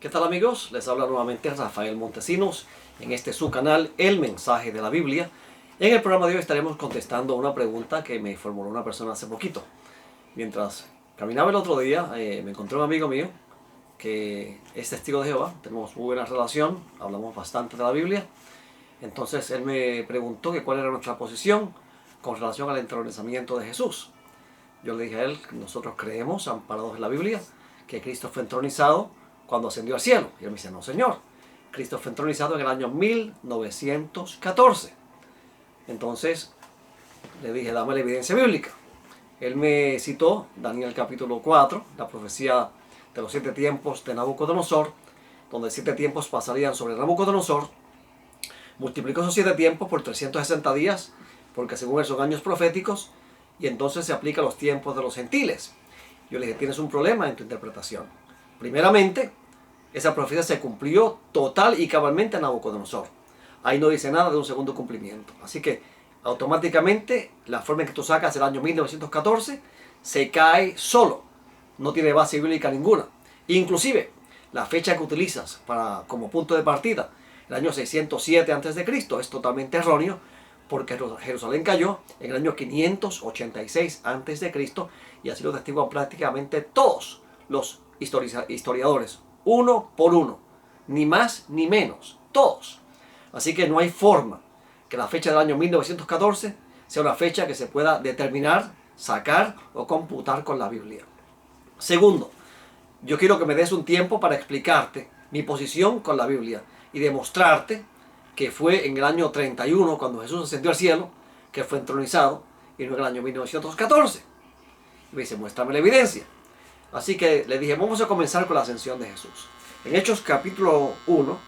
¿Qué tal, amigos? Les habla nuevamente Rafael Montesinos en este su canal El Mensaje de la Biblia. En el programa de hoy estaremos contestando una pregunta que me formuló una persona hace poquito. Mientras caminaba el otro día, me encontré un amigo mío que es testigo de Jehová. Tenemos muy buena relación, hablamos bastante de la Biblia. Entonces él me preguntó que cuál era nuestra posición con relación al entronizamiento de Jesús. Yo le dije a él que nosotros creemos, amparados en la Biblia, que Cristo fue entronizado cuando ascendió al cielo. Y él me dice, no señor, Cristo fue entronizado en el año 1914. Entonces le dije, dame la evidencia bíblica. Él me citó Daniel capítulo 4, la profecía de los 7 tiempos de Nabucodonosor, donde 7 tiempos pasarían sobre Nabucodonosor. Multiplicó esos 7 tiempos por 360 días, porque según él son años proféticos, y entonces se aplica a los tiempos de los gentiles. Yo le dije, tienes un problema en tu interpretación. Primeramente, esa profecía se cumplió total y cabalmente en Nabucodonosor. Ahí no dice nada de un segundo cumplimiento. Así que automáticamente la forma en que tú sacas el año 1914 se cae solo. No tiene base bíblica ninguna. Inclusive, la fecha que utilizas como punto de partida, el año 607 a.C., es totalmente erróneo, porque Jerusalén cayó en el año 586 a.C. y así lo testiguan prácticamente todos los historiadores, uno por uno, ni más ni menos, todos. Así que no hay forma que la fecha del año 1914 sea una fecha que se pueda determinar, sacar o computar con la Biblia. Segundo, yo quiero que me des un tiempo para explicarte mi posición con la Biblia y demostrarte que fue en el año 31 cuando Jesús ascendió al cielo, que fue entronizado, y no en el año 1914. Y me dice, muéstrame la evidencia. Así que le dije, vamos a comenzar con la ascensión de Jesús. En Hechos capítulo 1,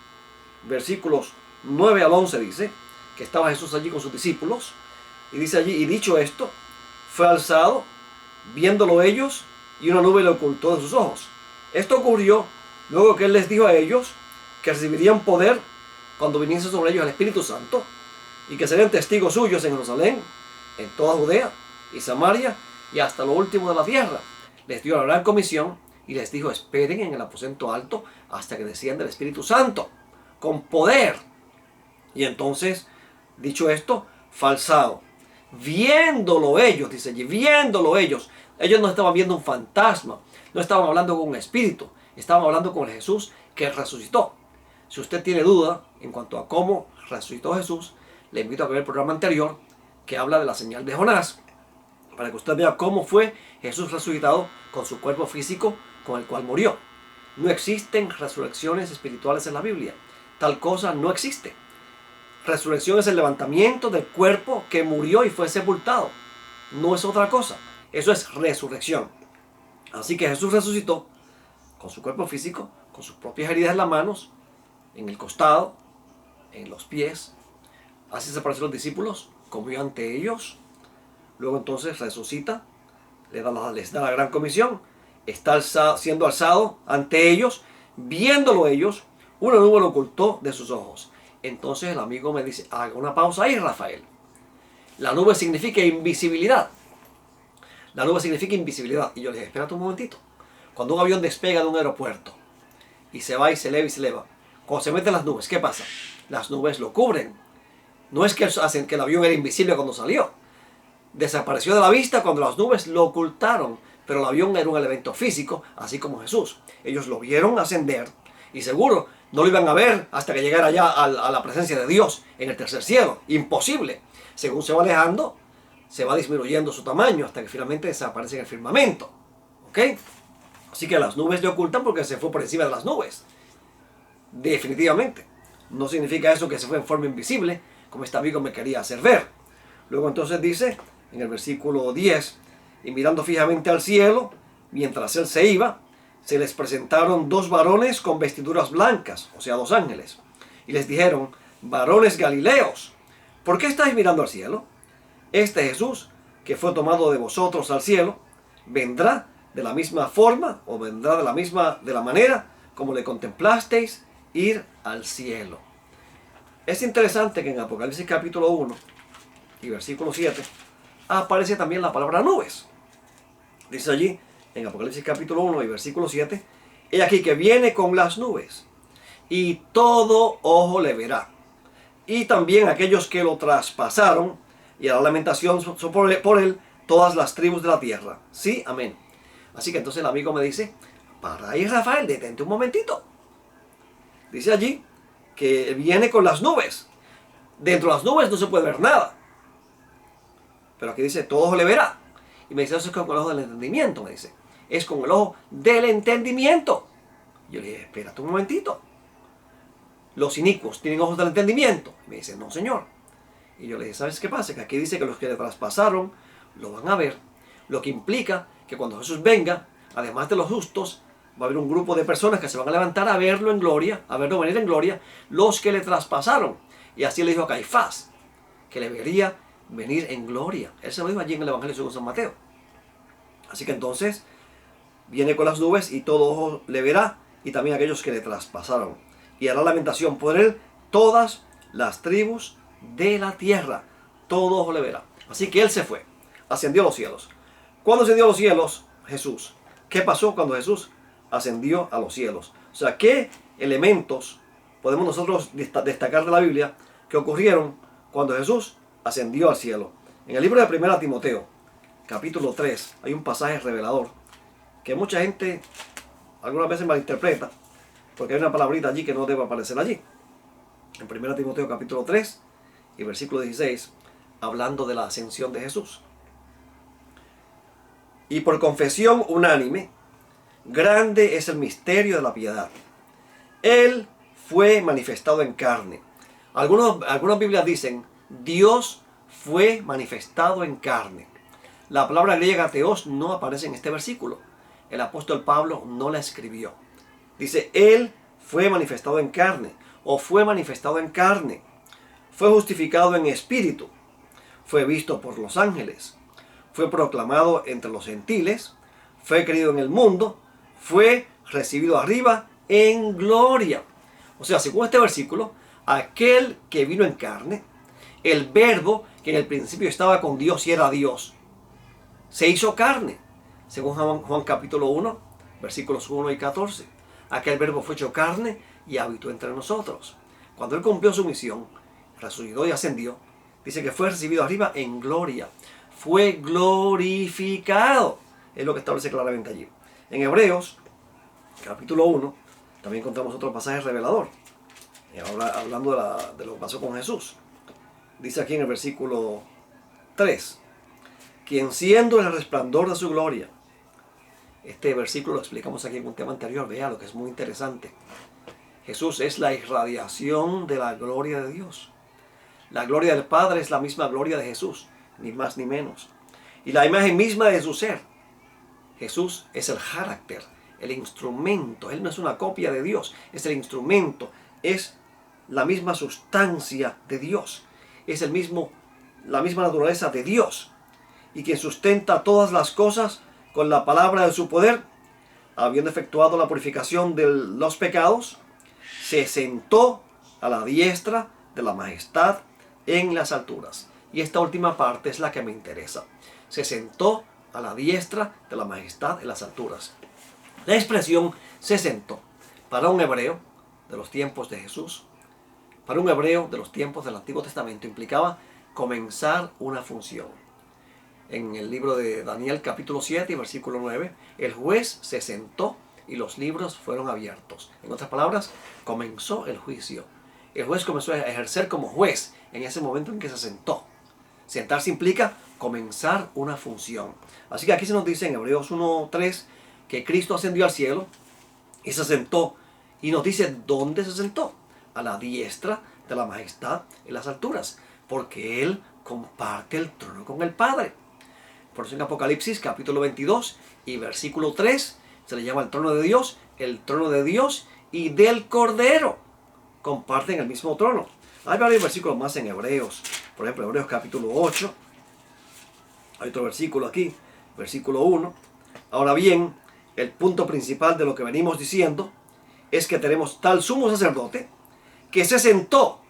versículos 9 al 11 dice que estaba Jesús allí con sus discípulos, y dice allí, y dicho esto, fue alzado, viéndolo ellos, y una nube le ocultó de sus ojos. Esto ocurrió luego que él les dijo a ellos que recibirían poder cuando viniese sobre ellos el Espíritu Santo, y que serían testigos suyos en Jerusalén, en toda Judea y Samaria, y hasta lo último de la tierra. Les dio la gran comisión y les dijo, esperen en el aposento alto hasta que descienda el Espíritu Santo, con poder. Y entonces, dicho esto, fue alzado. Viéndolo ellos, dice allí, viéndolo ellos no estaban viendo un fantasma, no estaban hablando con un espíritu, estaban hablando con el Jesús que resucitó. Si usted tiene duda en cuanto a cómo resucitó Jesús, le invito a ver el programa anterior que habla de la señal de Jonás, para que usted vea cómo fue Jesús resucitado con su cuerpo físico con el cual murió. No existen resurrecciones espirituales en la Biblia. Tal cosa no existe. Resurrección es el levantamiento del cuerpo que murió y fue sepultado. No es otra cosa. Eso es resurrección. Así que Jesús resucitó con su cuerpo físico, con sus propias heridas en las manos, en el costado, en los pies. Así se apareció a los discípulos, comió ante ellos. Luego entonces resucita, les da la gran comisión. Está siendo alzado ante ellos, viéndolo ellos, una nube lo ocultó de sus ojos. Entonces el amigo me dice, haga una pausa ahí, Rafael. La nube significa invisibilidad. La nube significa invisibilidad. Y yo le dije, espérate un momentito. Cuando un avión despega de un aeropuerto y se va y se eleva y se eleva, cuando se meten las nubes, ¿qué pasa? Las nubes lo cubren. No es que hacen que el avión era invisible cuando salió. Desapareció de la vista cuando las nubes lo ocultaron. Pero el avión era un elemento físico, así como Jesús. Ellos lo vieron ascender y seguro no lo iban a ver hasta que llegara ya a la presencia de Dios en el tercer cielo. Imposible. Según se va alejando, se va disminuyendo su tamaño hasta que finalmente desaparece en el firmamento. ¿Ok? Así que las nubes le ocultan porque se fue por encima de las nubes. Definitivamente. No significa eso que se fue en forma invisible, como este amigo me quería hacer ver. Luego entonces dice, en el versículo 10, y mirando fijamente al cielo, mientras él se iba, se les presentaron 2 varones con vestiduras blancas, o sea, 2 ángeles. Y les dijeron, varones galileos, ¿por qué estáis mirando al cielo? Este Jesús, que fue tomado de vosotros al cielo, vendrá de la misma forma, o vendrá de la manera, como le contemplasteis ir al cielo. Es interesante que en Apocalipsis capítulo 1 y versículo 7 aparece también la palabra nubes. Dice allí, en Apocalipsis capítulo 1 y versículo 7, He aquí que viene con las nubes, y todo ojo le verá. Y también aquellos que lo traspasaron, y hará lamentación por él todas las tribus de la tierra. Sí, amén. Así que entonces el amigo me dice, para ahí, Rafael, detente un momentito. Dice allí que viene con las nubes. Dentro de las nubes no se puede ver nada. Pero aquí dice, todo ojo le verá. Y me dice, eso es con el ojo del entendimiento, me dice. Es con el ojo del entendimiento. Yo le dije, espérate un momentito. Los inicuos tienen ojos del entendimiento. Y me dice, no, señor. Y yo le dije, ¿sabes qué pasa? Que aquí dice que los que le traspasaron lo van a ver. Lo que implica que cuando Jesús venga, además de los justos, va a haber un grupo de personas que se van a levantar a verlo en gloria, a verlo venir en gloria, los que le traspasaron. Y así le dijo a Caifás, que le vería venir en gloria. Él se lo dijo allí en el Evangelio según San Mateo. Así que entonces, viene con las nubes y todo ojo le verá, y también aquellos que le traspasaron. Y hará lamentación por él todas las tribus de la tierra. Todo ojo le verá. Así que él se fue, ascendió a los cielos. ¿Cuándo ascendió a los cielos? Jesús. ¿Qué pasó cuando Jesús ascendió a los cielos? O sea, ¿qué elementos podemos nosotros destacar de la Biblia que ocurrieron cuando Jesús ascendió al cielo? En el libro de 1 Timoteo, capítulo 3, hay un pasaje revelador que mucha gente algunas veces malinterpreta, porque hay una palabrita allí que no debe aparecer allí. En 1 Timoteo capítulo 3 y versículo 16, hablando de la ascensión de Jesús. Y por confesión unánime, grande es el misterio de la piedad. Él fue manifestado en carne. Algunas Biblias dicen, Dios fue manifestado en carne. La palabra griega teos no aparece en este versículo. El apóstol Pablo no la escribió. Dice, Él fue manifestado en carne, o fue manifestado en carne. Fue justificado en espíritu. Fue visto por los ángeles. Fue proclamado entre los gentiles. Fue creído en el mundo. Fue recibido arriba en gloria. O sea, según este versículo, aquel que vino en carne, el verbo que en el principio estaba con Dios y era Dios, se hizo carne. Según Juan capítulo 1, versículos 1 y 14. Aquel verbo fue hecho carne y habitó entre nosotros. Cuando él cumplió su misión, resucitó y ascendió, dice que fue recibido arriba en gloria. Fue glorificado. Es lo que establece claramente allí. En Hebreos, capítulo 1, también encontramos otro pasaje revelador. Hablando de lo que pasó con Jesús. Dice aquí en el versículo 3, quien siendo el resplandor de su gloria. Este versículo lo explicamos aquí en un tema anterior, vea lo que es muy interesante. Jesús es la irradiación de la gloria de Dios. La gloria del Padre es la misma gloria de Jesús, ni más ni menos. Y la imagen misma de su ser. Jesús es el carácter, el instrumento. Él no es una copia de Dios, es el instrumento, es la misma sustancia de Dios. Es la misma naturaleza de Dios. Y quien sustenta todas las cosas con la palabra de su poder, habiendo efectuado la purificación de los pecados, se sentó a la diestra de la majestad en las alturas. Y esta última parte es la que me interesa. Se sentó a la diestra de la majestad en las alturas. La expresión se sentó para un hebreo de los tiempos de Jesús, para un hebreo de los tiempos del Antiguo Testamento, implicaba comenzar una función. En el libro de Daniel capítulo 7 y versículo 9, el juez se sentó y los libros fueron abiertos. En otras palabras, comenzó el juicio. El juez comenzó a ejercer como juez en ese momento en que se sentó. Sentarse implica comenzar una función. Así que aquí se nos dice en Hebreos 1:3 que Cristo ascendió al cielo y se sentó. Y nos dice dónde se sentó. A la diestra de la majestad en las alturas. Porque Él comparte el trono con el Padre. Por eso en Apocalipsis capítulo 22 y versículo 3 se le llama el trono de Dios y del Cordero. Comparten el mismo trono. Hay varios versículos más en Hebreos. Por ejemplo, Hebreos capítulo 8. Hay otro versículo aquí, versículo 1. Ahora bien, el punto principal de lo que venimos diciendo es que tenemos tal sumo sacerdote que se sentó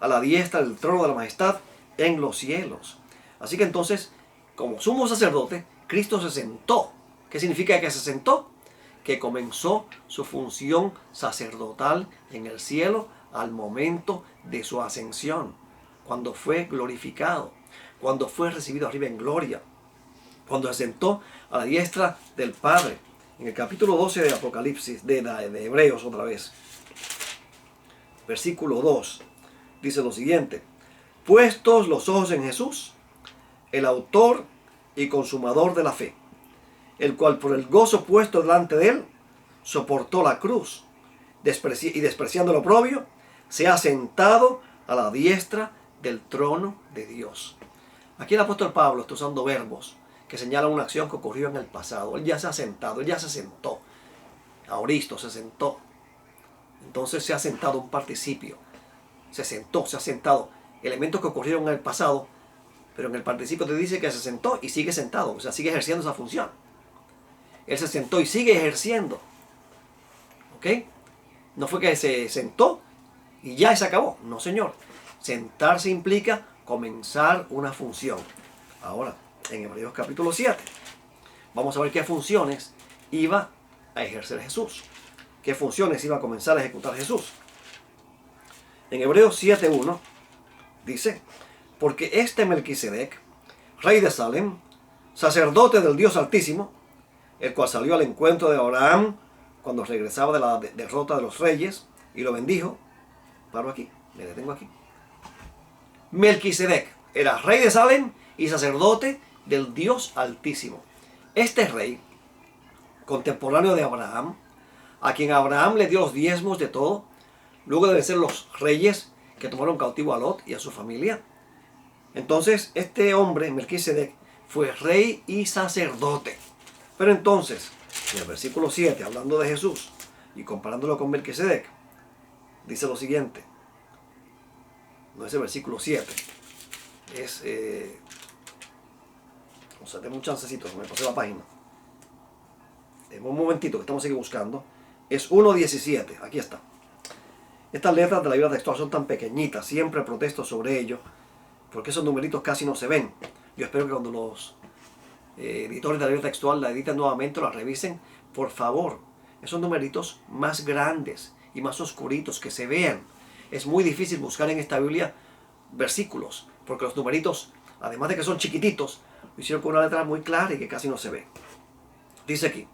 a la diestra del trono de la majestad en los cielos. Así que entonces, como sumo sacerdote, Cristo se sentó. ¿Qué significa que se sentó? que comenzó su función sacerdotal en el cielo al momento de su ascensión, cuando fue glorificado, cuando fue recibido arriba en gloria, cuando se sentó a la diestra del Padre. En el capítulo 12 de Apocalipsis, de Hebreos otra vez, versículo 2, dice lo siguiente: puestos los ojos en Jesús, el autor y consumador de la fe, el cual por el gozo puesto delante de él, soportó la cruz, y despreciando lo oprobio, se ha sentado a la diestra del trono de Dios. Aquí el apóstol Pablo está usando verbos que señalan una acción que ocurrió en el pasado. Él ya se ha sentado, él ya se sentó. Auristo se sentó. Entonces se ha sentado un participio. Se sentó, se ha sentado. Elementos que ocurrieron en el pasado, pero en el participio te dice que se sentó y sigue sentado. O sea, sigue ejerciendo esa función. Él se sentó y sigue ejerciendo. ¿Ok? No fue que se sentó y ya se acabó. No, señor. Sentarse implica comenzar una función. Ahora, en Hebreos capítulo 7, vamos a ver qué funciones iba a ejercer Jesús. Qué funciones iba a comenzar a ejecutar Jesús. En Hebreos 7:1 dice: porque este Melquisedec, rey de Salem, sacerdote del Dios Altísimo, el cual salió al encuentro de Abraham cuando regresaba de la derrota de los reyes y lo bendijo. Paro aquí, me detengo aquí. Melquisedec era rey de Salem y sacerdote del Dios Altísimo. Este rey, contemporáneo de Abraham, a quien Abraham le dio los diezmos de todo, luego de vencer los reyes que tomaron cautivo a Lot y a su familia. Entonces, este hombre, Melquisedec, fue rey y sacerdote. Pero entonces, en el versículo 7, hablando de Jesús y comparándolo con Melquisedec, dice lo siguiente. No es el versículo 7. Es... o sea, tengo un chancecito, me pasé la página. Un momentito, que estamos aquí buscando. Es 1.17, aquí está. Estas letras de la Biblia textual son tan pequeñitas, siempre protesto sobre ello, porque esos numeritos casi no se ven. Yo espero que cuando los editores de la Biblia textual la editen nuevamente, la revisen, por favor, esos numeritos más grandes y más oscuritos, que se vean. Es muy difícil buscar en esta Biblia versículos, porque los numeritos, además de que son chiquititos, lo hicieron con una letra muy clara y que casi no se ve. Dice aquí,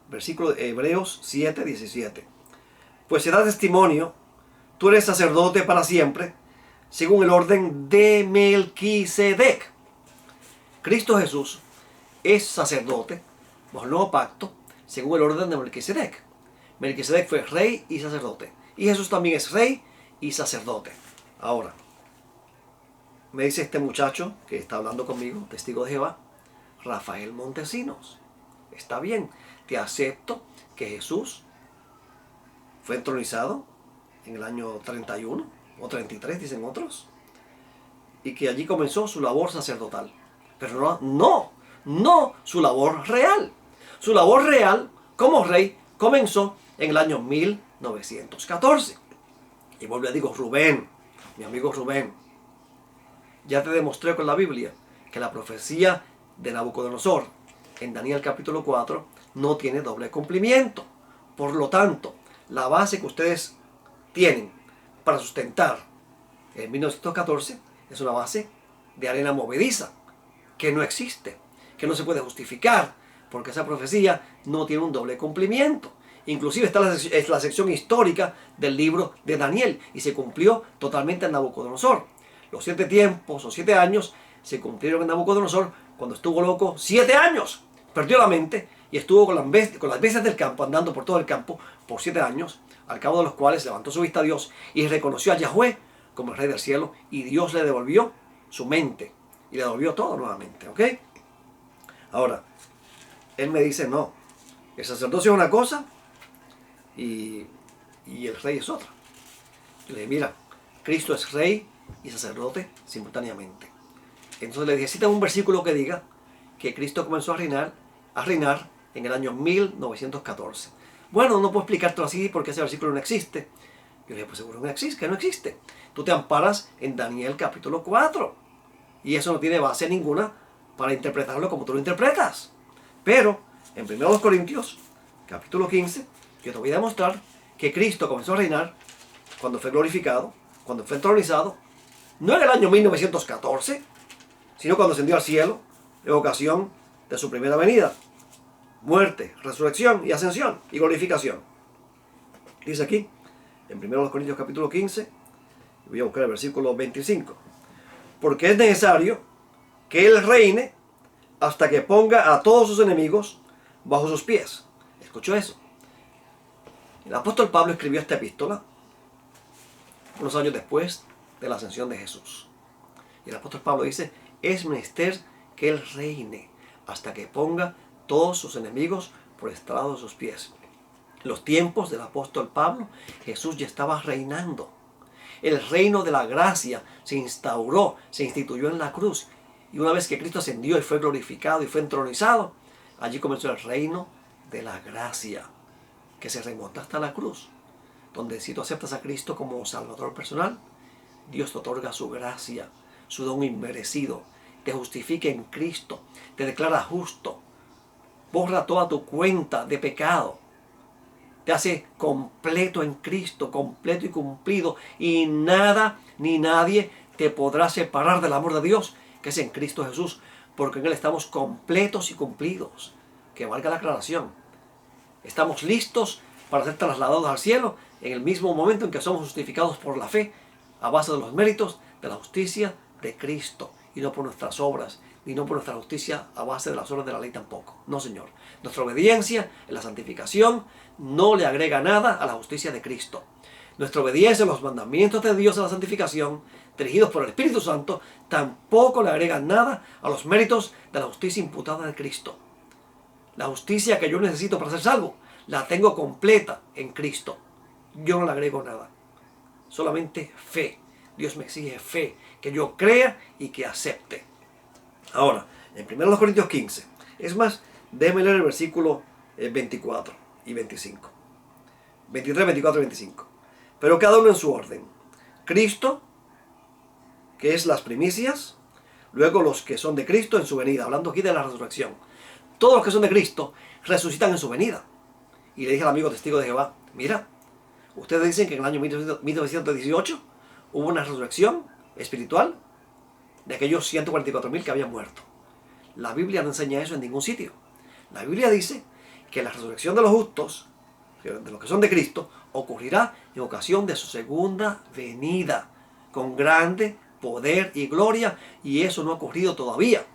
versículo de Hebreos 7:17. Pues se da testimonio, tú eres sacerdote para siempre, según el orden de Melquisedec. Cristo Jesús es sacerdote bajo el nuevo pacto, según el orden de Melquisedec. Melquisedec fue rey y sacerdote. Y Jesús también es rey y sacerdote. Ahora, me dice este muchacho que está hablando conmigo, testigo de Jehová, Rafael Montesinos. Está bien, te acepto que Jesús fue entronizado en el año 31 o 33, dicen otros, y que allí comenzó su labor sacerdotal. Pero no su labor real. Su labor real como rey comenzó en el año 1914. Y vuelvo a digo, Rubén, mi amigo Rubén, ya te demostré con la Biblia que la profecía de Nabucodonosor en Daniel capítulo 4 no tiene doble cumplimiento. Por lo tanto, la base que ustedes tienen para sustentar en 1914 es una base de arena movediza, que no existe, que no se puede justificar, porque esa profecía no tiene un doble cumplimiento. Inclusive está la sección histórica del libro de Daniel y se cumplió totalmente en Nabucodonosor. Los 7 tiempos o 7 años se cumplieron en Nabucodonosor cuando estuvo loco 7 años. Perdió la mente y estuvo con las bestias del campo, andando por todo el campo por 7 años, al cabo de los cuales levantó su vista a Dios y reconoció a Yahweh como el Rey del cielo, y Dios le devolvió su mente y le devolvió todo nuevamente. ¿Ok? Ahora, él me dice, no, el sacerdocio es una cosa y el rey es otra. Yo le dije, mira, Cristo es rey y sacerdote simultáneamente. Entonces le dije, cita un versículo que diga que Cristo comenzó a reinar en el año 1914. Bueno, no puedo explicártelo así porque ese versículo no existe. Yo le dije, pues seguro que no existe. Tú te amparas en Daniel capítulo 4. Y eso no tiene base ninguna para interpretarlo como tú lo interpretas. Pero en 1 Corintios capítulo 15, yo te voy a demostrar que Cristo comenzó a reinar cuando fue glorificado, cuando fue entronizado, no en el año 1914, sino cuando ascendió al cielo en ocasión de su primera venida, muerte, resurrección y ascensión y glorificación. Dice aquí, en 1 Corintios capítulo 15, voy a buscar el versículo 25, porque es necesario que Él reine hasta que ponga a todos sus enemigos bajo sus pies. ¿Escuchó eso? El apóstol Pablo escribió esta epístola unos años después de la ascensión de Jesús. Y el apóstol Pablo dice, es menester que Él reine hasta que ponga todos sus enemigos por estrado de sus pies. En los tiempos del apóstol Pablo, Jesús ya estaba reinando. El reino de la gracia se instauró, se instituyó en la cruz. Y una vez que Cristo ascendió y fue glorificado y fue entronizado, allí comenzó el reino de la gracia, que se remonta hasta la cruz, donde si tú aceptas a Cristo como Salvador personal, Dios te otorga su gracia, su don inmerecido, te justifica en Cristo, te declara justo, borra toda tu cuenta de pecado, te hace completo en Cristo, completo y cumplido, y nada ni nadie te podrá separar del amor de Dios, que es en Cristo Jesús, porque en Él estamos completos y cumplidos. Que valga la aclaración. Estamos listos para ser trasladados al cielo en el mismo momento en que somos justificados por la fe, a base de los méritos de la justicia de Cristo, y no por nuestras obras, ni no por nuestra justicia a base de las obras de la ley tampoco. No, Señor. Nuestra obediencia en la santificación no le agrega nada a la justicia de Cristo. Nuestra obediencia en los mandamientos de Dios en la santificación, dirigidos por el Espíritu Santo, tampoco le agrega nada a los méritos de la justicia imputada de Cristo. La justicia que yo necesito para ser salvo, la tengo completa en Cristo. Yo no le agrego nada. Solamente fe. Dios me exige fe, que yo crea y que acepte. Ahora, en 1 Corintios 15, es más, déjeme leer el versículo 24 y 25. 23, 24 y 25. Pero cada uno en su orden. Cristo, que es las primicias, luego los que son de Cristo en su venida, hablando aquí de la resurrección. Todos los que son de Cristo resucitan en su venida. Y le dije al amigo testigo de Jehová, mira, ustedes dicen que en el año 1918 hubo una resurrección espiritual de aquellos 144.000 que habían muerto. La Biblia no enseña eso en ningún sitio. La Biblia dice que la resurrección de los justos, de los que son de Cristo, ocurrirá en ocasión de su segunda venida, con grande poder y gloria, y eso no ha ocurrido todavía.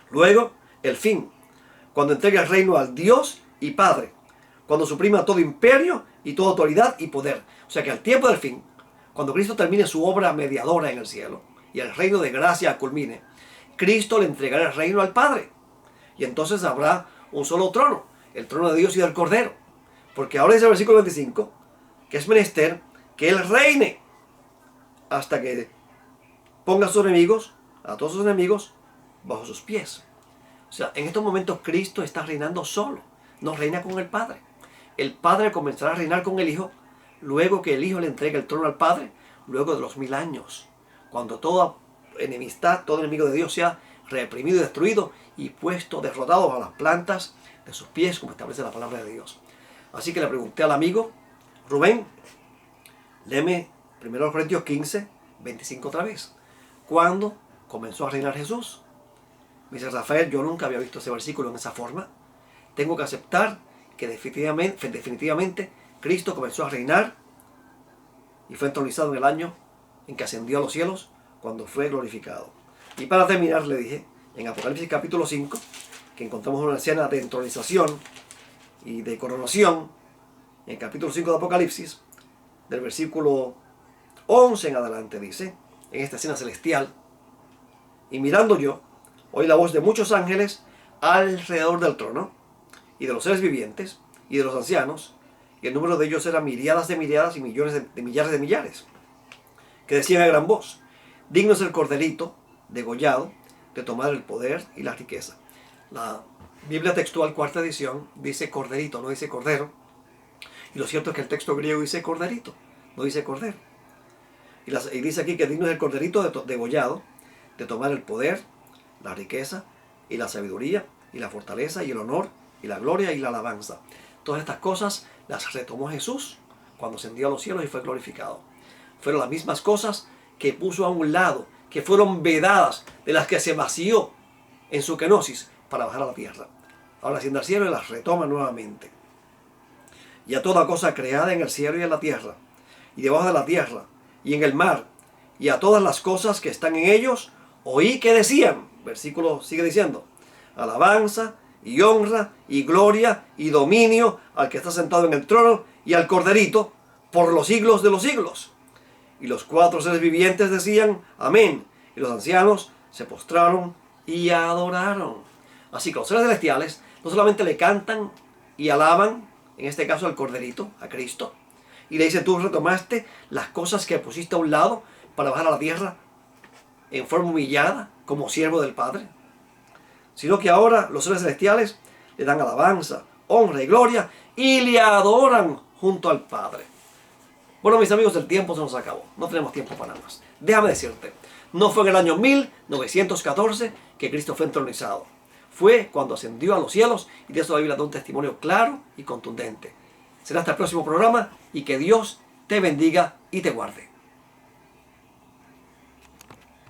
Luego, el fin, cuando entregue el reino al Dios y Padre, cuando suprima todo imperio y toda autoridad y poder. O sea que al tiempo del fin, cuando Cristo termine su obra mediadora en el cielo y el reino de gracia culmine, Cristo le entregará el reino al Padre. Y entonces habrá un solo trono, el trono de Dios y del Cordero. Porque ahora dice el versículo 25, que es menester que Él reine hasta que ponga a sus enemigos, a todos sus enemigos, bajo sus pies. O sea, en estos momentos Cristo está reinando solo, no reina con el Padre. El Padre comenzará a reinar con el Hijo, luego que el Hijo le entregue el trono al Padre, luego de los 1000 años, cuando toda enemistad, todo enemigo de Dios sea reprimido y destruido y puesto, derrotado a las plantas de sus pies, como establece la palabra de Dios. Así que le pregunté al amigo, Rubén, léeme 1 Corintios 15, 25 otra vez. ¿Cuándo comenzó a reinar Jesús? Me dice, Rafael, yo nunca había visto ese versículo en esa forma. Tengo que aceptar que definitivamente Cristo comenzó a reinar y fue entronizado en el año en que ascendió a los cielos, cuando fue glorificado. Y para terminar le dije, en Apocalipsis capítulo 5, que encontramos una escena de entronización y de coronación, en el capítulo 5 de Apocalipsis, del versículo 11 en adelante dice, en esta escena celestial, y mirando yo, oí la voz de muchos ángeles alrededor del trono, y de los seres vivientes, y de los ancianos, y el número de ellos era miríadas de miríadas y millones de millares de millares, que decían a gran voz, digno es el corderito degollado de tomar el poder y la riqueza. La Biblia textual, cuarta edición, dice corderito, no dice cordero. Y lo cierto es que el texto griego dice corderito, no dice cordero. Y dice aquí que digno es el corderito degollado de tomar el poder, la riqueza y la sabiduría y la fortaleza y el honor y la gloria y la alabanza. Todas estas cosas las retomó Jesús cuando ascendió a los cielos y fue glorificado. Fueron las mismas cosas que puso a un lado, que fueron vedadas, de las que se vació en su kenosis para bajar a la tierra. Ahora asciende al cielo y las retoma nuevamente. Y a toda cosa creada en el cielo y en la tierra, y debajo de la tierra, y en el mar, y a todas las cosas que están en ellos, oí que decían, versículo sigue diciendo, alabanza y honra y gloria y dominio al que está sentado en el trono y al corderito por los siglos de los siglos. Y los 4 seres vivientes decían, amén. Y los ancianos se postraron y adoraron. Así que los seres celestiales no solamente le cantan y alaban, en este caso al corderito, a Cristo, y le dicen, tú retomaste las cosas que pusiste a un lado para bajar a la tierra en forma humillada como siervo del Padre, sino que ahora los seres celestiales le dan alabanza, honra y gloria y le adoran junto al Padre. Bueno, mis amigos, el tiempo se nos acabó. No tenemos tiempo para más. Déjame decirte, no fue en el año 1914 que Cristo fue entronizado. Fue cuando ascendió a los cielos, y de eso la Biblia da un testimonio claro y contundente. Será hasta el próximo programa, y que Dios te bendiga y te guarde.